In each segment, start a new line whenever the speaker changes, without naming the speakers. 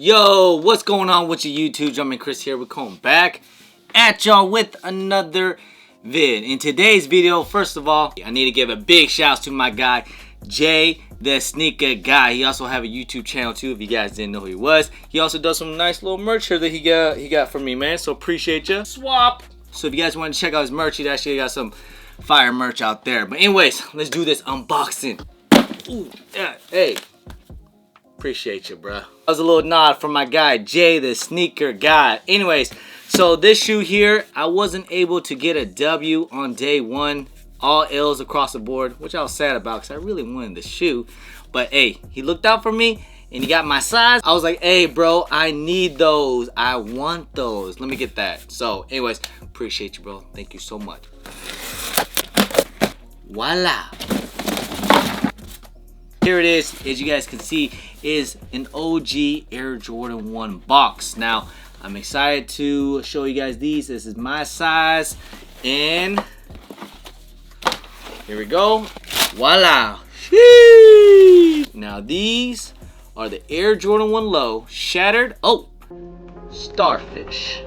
Yo, what's going on with your YouTube? Jumping Chris here. We're coming back at y'all with another vid. In today's video, first of all, I need to give a big shout out to my guy Jay the Sneaker Guy. He also have a YouTube channel too, if you guys didn't know who he was. He also does some nice little merch here that he got from me, man. So appreciate you. Swap. So if you guys want to check out his merch, he actually got some fire merch out there. But anyways, let's do this unboxing. Ooh, yeah, hey. Appreciate you, bro. That was a little nod from my guy Jay the Sneaker Guy. Anyways, so this shoe here, I wasn't able to get a W on day one. All L's across the board, which I was sad about because I really wanted the shoe. But hey, he looked out for me and he got my size. I was like, hey bro, I need those. I want those. Let me get that. So anyways, appreciate you, bro. Thank you so much. Voila. Here it is, as you guys can see, is an OG Air Jordan 1 box. Now, I'm excited to show you guys these. This is my size, and here we go. Voila. Sheesh. Now, these are the Air Jordan 1 Low Shattered. Oh, Starfish.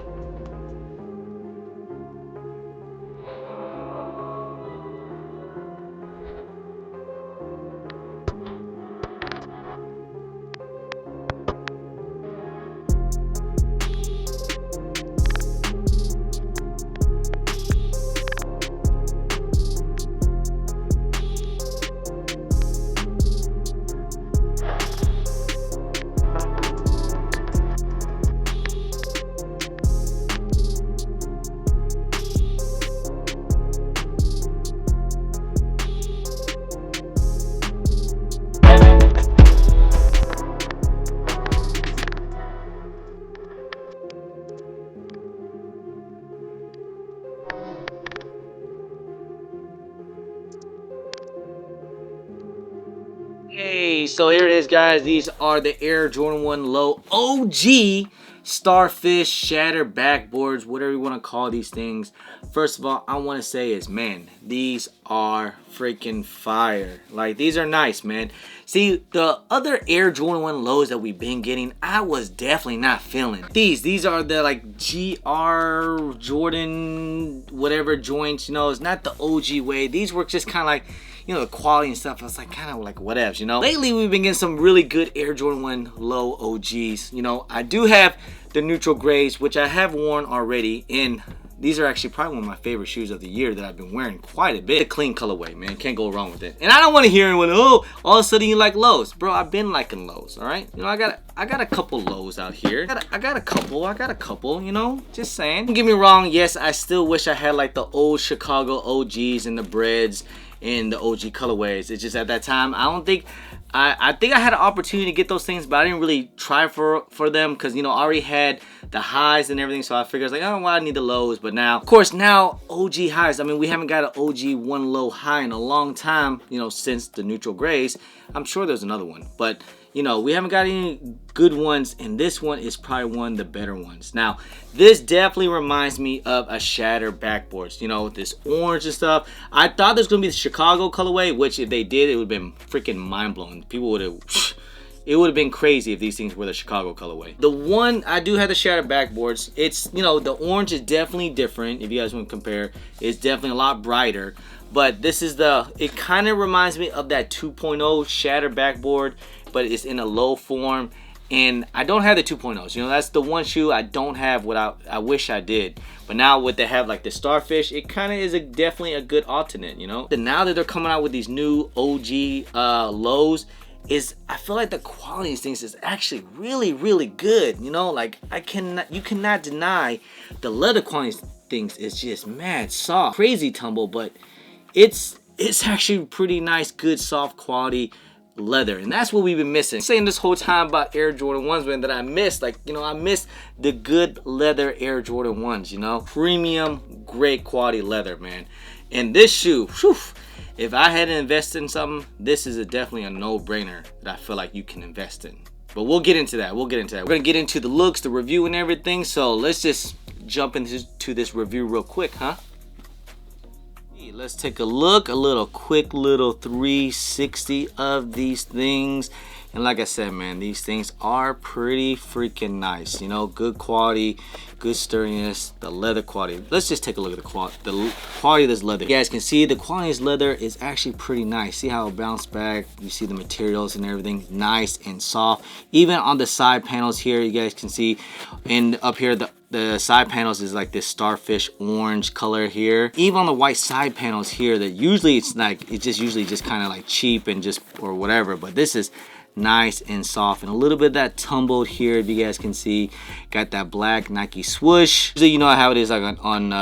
Hey, so here it is, guys. These are the Air Jordan 1 Low OG Starfish Shattered backboards, whatever you want to call these things. First of all, I want to say is, man, these are freaking fire. Like, these are nice, man. See, the other Air Jordan 1 Lows that we've been getting, I was definitely not feeling. These are the like GR Jordan whatever joints, you know. It's not the OG way. These were just kind of like, you know, the quality and stuff. It's like kind of like whatevs, you know. Lately, we've been getting some really good Air Jordan 1 Low OGs. You know, I do have the neutral grays, which I have worn already, and these are actually probably one of my favorite shoes of the year that I've been wearing quite a bit. A clean colorway, man. Can't go wrong with it. And I don't want to hear anyone, oh, all of a sudden you like lows. Bro, I've been liking lows, all right? You know, I got a couple lows out here. I got a couple, you know? Just saying. Don't get me wrong, yes, I still wish I had like the old Chicago OGs and the breads and the OG colorways. It's just at that time, I don't think, I think I had an opportunity to get those things, but I didn't really try for them because, you know, I already had the highs and everything, so I figured, I was like, oh, well, I need the lows. But now, of course, now OG highs, I mean, we haven't got an OG 1 Low high in a long time, you know, since the neutral grays. I'm sure there's another one, but you know, we haven't got any good ones, and this one is probably one of the better ones. Now, this definitely reminds me of a Shattered backboards, you know, this orange and stuff. I thought this was gonna be the Chicago colorway, which if they did, it would have been freaking mind-blowing. People would have, it would have been crazy if these things were the Chicago colorway. The one, I do have the Shattered backboards. It's, you know, the orange is definitely different. If you guys want to compare, it's definitely a lot brighter. But this is the, it kind of reminds me of that 2.0 Shattered backboard, but it's in a low form. And I don't have the 2.0s. You know, that's the one shoe I don't have what I wish I did. But now what they have, like the Starfish, it kind of is definitely a good alternate, you know. And now that they're coming out with these new OG lows, I feel like the quality of these things is actually really, really good. You know, like you cannot deny the leather quality of things is just mad soft. Crazy tumble, but it's actually pretty nice, good, soft quality leather, and that's what we've been missing. I'm saying this whole time about Air Jordan 1s, man, that I missed, like, you know, I missed the good leather Air Jordan 1s, you know, premium, great quality leather, man. And this shoe, whew, if I had to invest in something, this is definitely a no-brainer that I feel like you can invest in. But we'll get into that. We're gonna get into the looks, the review, and everything. So let's just jump into this review real quick, huh? Let's take a look, quick little 360 of these things. And like I said, man, these things are pretty freaking nice. You know, good quality, good sturdiness, the leather quality. Let's just take a look at the quality of this leather. You guys can see the quality of this leather is actually pretty nice. See how it bounced back? You see the materials and everything, nice and soft. Even on the side panels here, you guys can see, and up here the side panels is like this starfish orange color here. Even on the white side panels here, that usually it's like, it's just usually just kind of like cheap and just or whatever, but this is nice and soft, and a little bit of that tumbled here, if you guys can see. Got that black Nike swoosh. So you know how it is like on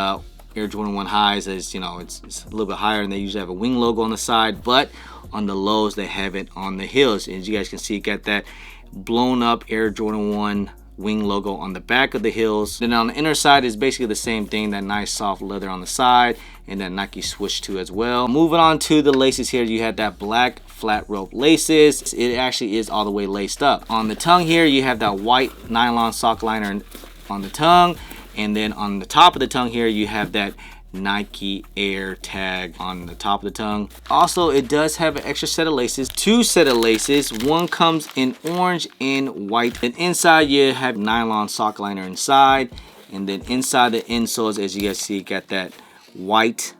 Air Jordan 1 highs, is, you know, it's a little bit higher, and they usually have a wing logo on the side, but on the lows they have it on the heels. As you guys can see, got that blown up Air Jordan 1 wing logo on the back of the heels. Then on the inner side is basically the same thing, that nice soft leather on the side, and that Nike swoosh too as well. Moving on to the laces here, you have that black flat rope laces. It actually is all the way laced up. On the tongue here, you have that white nylon sock liner on the tongue, and then on the top of the tongue here, you have that Nike Air tag on the top of the tongue. Also, it does have an extra set of laces, 2 set of laces. One comes in orange and white. And inside you have nylon sock liner inside, and then inside the insoles, as you guys see, got that white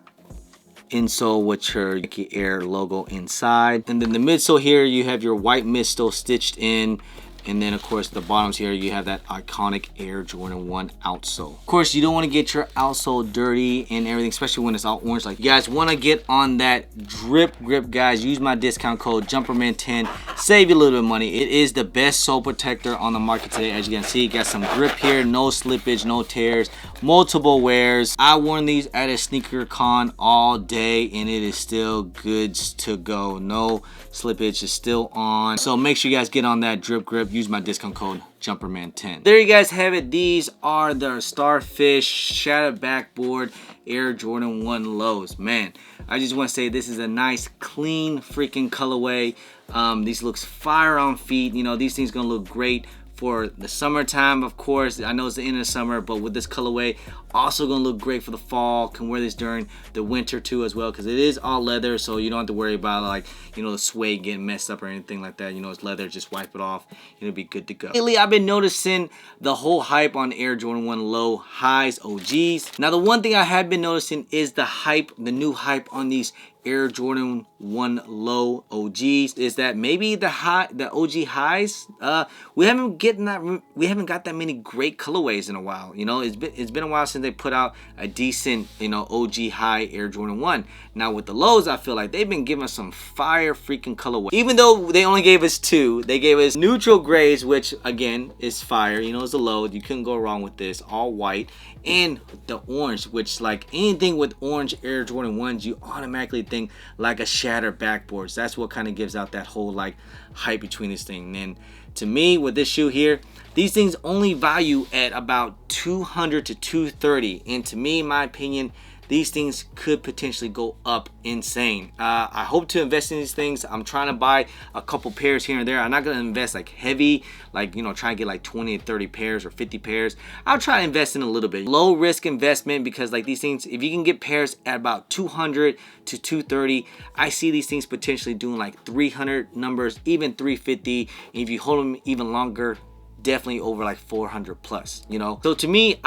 insole with your Nike Air logo inside. And then the midsole here, you have your white midsole stitched in. And then, of course, the bottoms here, you have that iconic Air Jordan 1 outsole. Of course, you don't want to get your outsole dirty and everything, especially when it's all orange. Like, you guys want to get on that drip grip, guys. Use my discount code JUMPERMAN10. Save you a little bit of money. It is the best sole protector on the market today. As you can see, got some grip here, no slippage, no tears, multiple wears. I worn these at a sneaker con all day, and it is still good to go. No slippage, is still on. So make sure you guys get on that drip grip. Use my discount code JUMPERMAN10. There you guys have it. These are the Starfish Shattered Backboard Air Jordan 1 lows. Man, I just want to say this is a nice, clean freaking colorway. These looks fire on feet. You know, these things gonna look great for the summertime, of course. I know it's the end of summer, but with this colorway, also gonna look great for the fall. Can wear this during the winter too as well, because it is all leather, so you don't have to worry about, like, you know, the suede getting messed up or anything like that. You know, it's leather, just wipe it off, it'll be good to go. Lately, I've been noticing the whole hype on Air Jordan 1 low highs OGs. Now, the one thing I have been noticing is the hype, the new hype on these Air Jordan 1 low OGs, is that maybe the OG highs, we haven't got that many great colorways in a while. You know, it's been a while since they put out a decent, you know, OG high Air Jordan 1. Now with the lows, I feel like they've been giving us some fire freaking colorways. Even though they only gave us 2, they gave us neutral grays, which again is fire. You know, it's a low, you couldn't go wrong with this. All white, and the orange, which, like, anything with orange Air Jordan 1s, you automatically think like a shattered backboards. That's what kind of gives out that whole like hype between this thing. And to me, with this shoe here, these things only value at about $200 to $230, and to me, in my opinion, these things could potentially go up insane. I hope to invest in these things. I'm trying to buy a couple pairs here and there. I'm not going to invest like heavy, like, you know, try to get like 20 to 30 pairs or 50 pairs. I'll try to invest in a little bit. Low risk investment, because like these things, if you can get pairs at about 200 to 230, I see these things potentially doing like 300 numbers, even 350. And if you hold them even longer, definitely over like 400 plus, you know. So to me,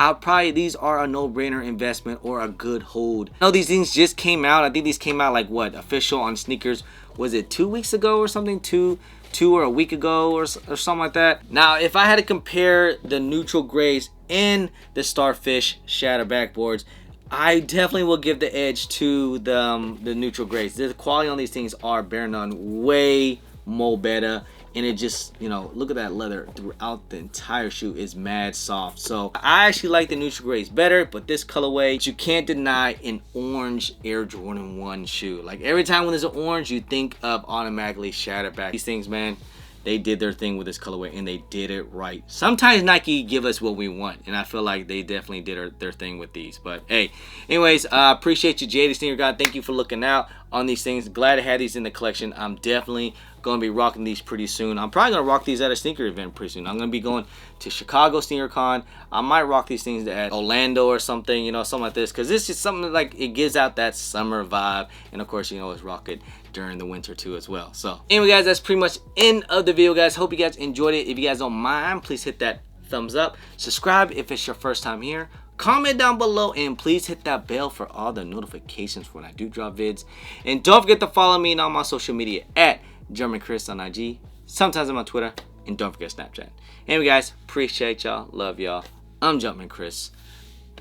these are a no-brainer investment or a good hold. I know these things just came out. I think these came out like, what, official on sneakers, was it 2 weeks ago or something? Two or a week ago or something like that. Now, if I had to compare the neutral grays and the Starfish Shatter backboards, I definitely will give the edge to the neutral grays. The quality on these things are bare none, way more better. And it just, you know, look at that leather throughout the entire shoe is mad soft. So I actually like the neutral grays better, but this colorway, you can't deny an orange Air Jordan 1 shoe. Like, every time when there's an orange, you think of automatically Shattered back. These things, man, they did their thing with this colorway, and they did it right. Sometimes Nike give us what we want, and I feel like they definitely did their thing with these. But hey, anyways, appreciate you, Jay the Sneaker God. Thank you for looking out on these things. Glad to have these in the collection. I'm definitely Gonna be rocking these pretty soon. I'm probably gonna rock these at a sneaker event pretty soon. I'm gonna be going to Chicago Sneaker Con. I might rock these things at Orlando or something, you know, something like this, because this is something like it gives out that summer vibe, and of course, you know, it's rock it during the winter too as well. So anyway, guys, that's pretty much end of the video, guys. Hope you guys enjoyed it. If you guys don't mind, please hit that thumbs up. Subscribe if it's your first time here. Comment down below, and please hit that bell for all the notifications when I do drop vids. And don't forget to follow me on all my social media at German Chris on IG. Sometimes I'm on Twitter, and don't forget Snapchat. Anyway, guys, appreciate y'all. Love y'all. I'm Jumpman Chris.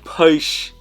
Peace.